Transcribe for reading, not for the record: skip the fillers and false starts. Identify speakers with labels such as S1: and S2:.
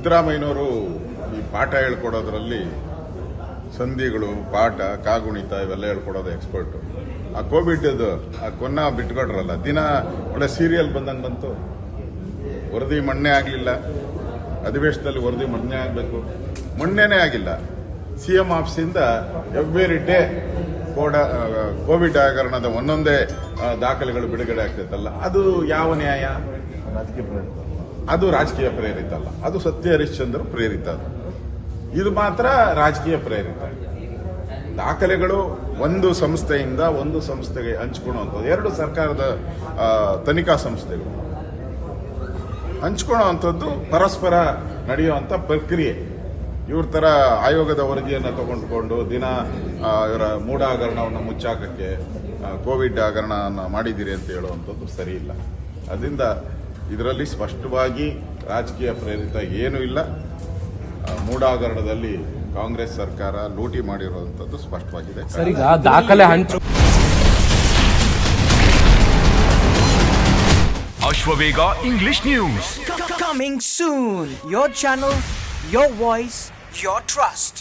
S1: ಸಿದ್ದರಾಮಯ್ಯನವರು ಈ ಪಾಠ ಹೇಳ್ಕೊಡೋದ್ರಲ್ಲಿ ಸಂಧಿಗಳು, ಪಾಠ, ಕಾಗುಣಿತ ಇವೆಲ್ಲ ಹೇಳ್ಕೊಡೋದು ಎಕ್ಸ್ಪರ್ಟು. ಆ ಕೋವಿಡ್ ಆ ಕೊನ್ನ ಬಿಟ್ಕೊಟ್ರಲ್ಲ, ದಿನ ಒಳ್ಳೆ ಸೀರಿಯಲ್ ಬಂದಂಗೆ ಬಂತು. ವರದಿ ಮಣ್ಣೆ ಆಗಲಿಲ್ಲ, ಅಧಿವೇಶನದಲ್ಲಿ ವರದಿ ಮಣ್ಣೆ ಆಗಬೇಕು, ಮಣ್ಣೆನೇ ಆಗಿಲ್ಲ. ಸಿಎಂ ಆಫೀಸಿಂದ ಎವ್ರಿ ಡೇ ಕೋವಿಡ್ ಹಗರಣದ ಒಂದೊಂದೇ ದಾಖಲೆಗಳು ಬಿಡುಗಡೆ ಆಗ್ತೈತಲ್ಲ, ಅದು ಯಾವ ನ್ಯಾಯ? ಅದು ರಾಜಕೀಯ ಪ್ರೇರಿತ ಅಲ್ಲ, ಅದು ಸತ್ಯ ಹರಿಶ್ಚಂದ್ರ ಪ್ರೇರಿತ. ಇದು ಮಾತ್ರ ರಾಜಕೀಯ ಪ್ರೇರಿತ. ದಾಖಲೆಗಳು ಒಂದು ಸಂಸ್ಥೆಯಿಂದ ಒಂದು ಸಂಸ್ಥೆಗೆ ಹಂಚ್ಕೊಳ್ಳುವಂಥದ್ದು, ಎರಡು ಸರ್ಕಾರದ ತನಿಖಾ ಸಂಸ್ಥೆಗಳು ಹಂಚ್ಕೊಳ್ಳುವಂಥದ್ದು ಪರಸ್ಪರ ನಡೆಯುವಂಥ ಪ್ರಕ್ರಿಯೆ. ಇವ್ರ ತರ ಆಯೋಗದ ವರದಿಯನ್ನು ತಗೊಂಡುಕೊಂಡು ದಿನ ಇವರ ಮೂಢ ಹಗರಣವನ್ನು ಮುಚ್ಚಾಕಕ್ಕೆ ಕೋವಿಡ್ ಹಗರಣವನ್ನು ಮಾಡಿದ್ದೀರಿ ಅಂತ ಹೇಳುವಂಥದ್ದು ಸರಿ ಇಲ್ಲ. ಅದರಿಂದ ಇದರಲ್ಲಿ ಸ್ಪಷ್ಟವಾಗಿ ರಾಜಕೀಯ ಪ್ರೇರಿತ ಏನೂ ಇಲ್ಲ. ಮೂಢ ಹಗರಣದಲ್ಲಿ ಕಾಂಗ್ರೆಸ್ ಸರ್ಕಾರ ಲೂಟಿ ಮಾಡಿರುವಂಥದ್ದು ಸ್ಪಷ್ಟವಾಗಿದೆ.
S2: ದಾಖಲೆ ಹಂಚು
S3: Ashwavega English news
S4: coming soon. Your channel, your voice, your trust.